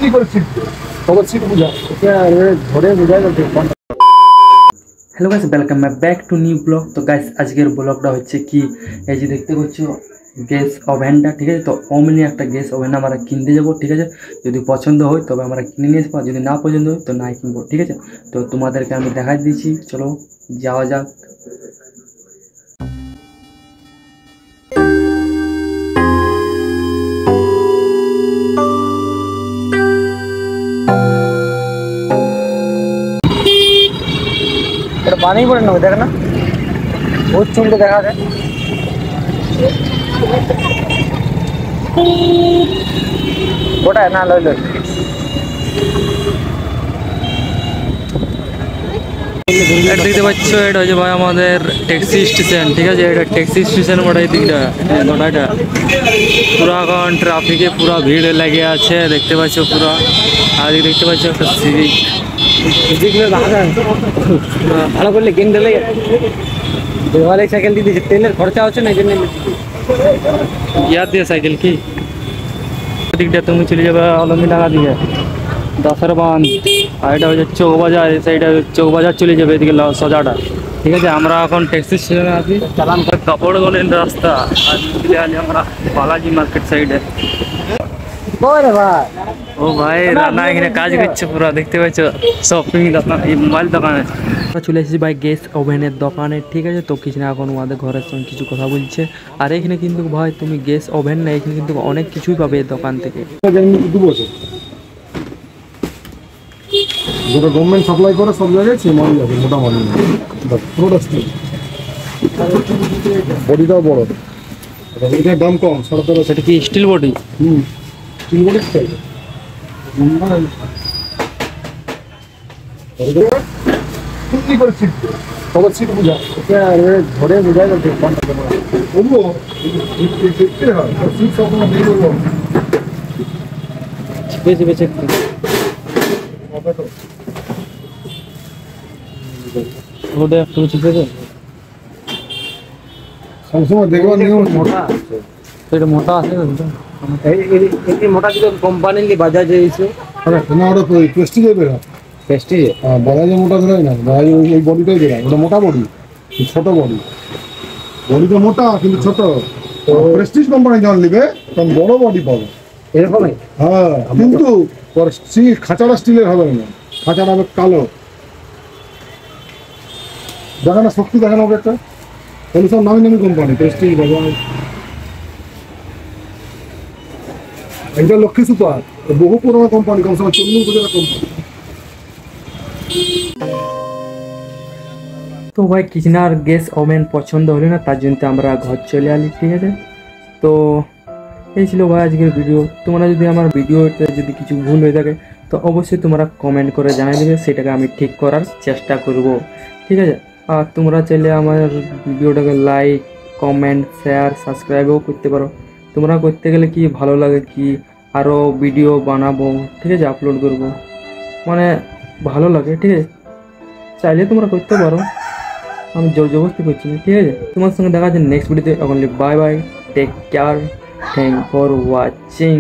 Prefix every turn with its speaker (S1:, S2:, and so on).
S1: Hello guys welcome back to new blog. तो guys आजकेर ब्लॉगटा হচ্ছে কি এই যে দেখতে পাচ্ছ গ্যাস ওভেনটা, ঠিক আছে। তো অমনি একটা গ্যাস ওভেন আমরা কিনতে যাব, ঠিক আছে। যদি পছন্দ হয় তবে আমরা কিনে নিয়ে আসবো, যদি না পছন্দ হয় তো নাই কিনবো, ঠিক আছে। তো তোমাদেরকে আমি দেখাই দিচ্ছি, চলো যাওয়া যাক। पानी पड़े ना देख ना बहुत चुनके देखा है गोटा है ना लो लो देखते पाচ্ছ এটা হচ্ছে ভাই আমাদের ট্যাক্সি স্টেশন, ঠিক আছে। এটা ট্যাক্সি স্টেশন বড় এই দিকটা গোটাটা পুরো এখন ট্রাফিকে পুরো ভিড় লেগে আছে, দেখতে পাচ্ছ পুরো। আর দেখতে পাচ্ছ একটা সিভিক ভালো করলে কিনতে লেগে দেওয়ালে সাইকেল দিয়ে দিয়েছে, তেলের খরচা হচ্ছে না এই জন্য ইয়াদ দিয়ে সাইকেল কি দিকটা তুমি চলে যাবে আলমডাঙ্গা দিকে দশের বাঁধ, আর এটা হচ্ছে চৌবাজার, এই সাইডে চৌবাজার চলে যাবে এদিকে সোজাটা, ঠিক আছে। আমরা এখন ট্যাক্সি স্টেশনে আছি, চালান করে কাপড়গঞ্জের রাস্তা, আর আমরা বালাজি মার্কেট সাইডে। ও ভাই রান্না এখানে কাজ করছে পুরো, দেখতে পাচ্ছ শপিং দোকান, মোবাইল দোকানে চলে এসেছি ভাই গ্যাস ওভেনের দোকানে, ঠিক আছে। তো কিছু না এখন আমাদের ঘরের সঙ্গে কিছু কথা বলছে। আর এখানে কিন্তু ভাই তুমি গ্যাস ওভেন না, এখানে কিন্তু অনেক কিছুই পাবে এই দোকান থেকে।
S2: যেটা গভর্নমেন্ট সাপ্লাই করে সব জায়গায় সেই মাল আছে, মোটা মাল পুরোটা স্টিল, বডিটাও বড়, এটার দাম কম 13.5।
S1: সেটা কি স্টিল বডি?
S2: স্টিল বডি চাই কি করে সিট খবর সিট বুঝা ধরে বুঝাই না ঠিক কোনটা কেমন বলবো দেখতে হয় সিট সব না দিয়ে বলবো
S1: বেশি বেশি ওটা একটু ঠিক আছে।
S2: সবসময় দেখবা নিয়ম মোটা আছে,
S1: এটা মোটা আছে এই মোটা যদি কোম্পানি লি বাজাজ এসে
S2: না ওটা প্রেস্টিজে বের হয়,
S1: প্রেস্টিজে
S2: বাজাজে মোটা বেরোয় না, বাজাজ এই বডিটাই বেরোয়, ওটা মোটা বডি, ছোট বডি, বডিটা মোটা কিন্তু ছোট। তো প্রেস্টিজ কোম্পানি যখন নিবে তখন বড় বডি পাবে
S1: এরকমই।
S2: হ্যাঁ, কিন্তু খাঁচাটা স্টিলের হবে না, খাঁচাটা হবে কালো, দেখে না শক্তি, দেখে না ওকে একটা, তাহলে সব নামি নামি কোম্পানি, প্রেস্টিজ, বাজাজ। এটা লক্ষ্মী সুপার, বহু পুরোনো কোম্পানি, কমসে কম 40 বছরের কোম্পানি।
S1: তো ভাই কিচনার গ্যাস ওভেন পছন্দ হলো না, তার জন্য আমরা ঘর চলে আলি, ঠিক আছে। তো এই ছিল ভাই আজকের ভিডিও। তোমরা যদি আমার ভিডিওতে যদি কিছু ভুল হয়ে থাকে তো অবশ্যই তোমরা কমেন্ট করে জানিয়ে দেবে, সেটাকে আমি ঠিক করার চেষ্টা করব, ঠিক আছে। আর তোমরা চাইলে আমার ভিডিওটাকে লাইক, কমেন্ট, শেয়ার, সাবস্ক্রাইবও করতে পারো। তোমরা করতে গেলে কি ভালো লাগে কি আরও ভিডিও বানাবো, ঠিক আছে, আপলোড করব, মানে ভালো লাগে, ঠিক আছে। চাইলে তোমরা করতে পারো, আমি জোর জবরদস্তি করছি না, ঠিক আছে। তোমার সঙ্গে দেখা যাচ্ছে নেক্সট ভিডিওতে। Only bye bye, take care, thank for watching.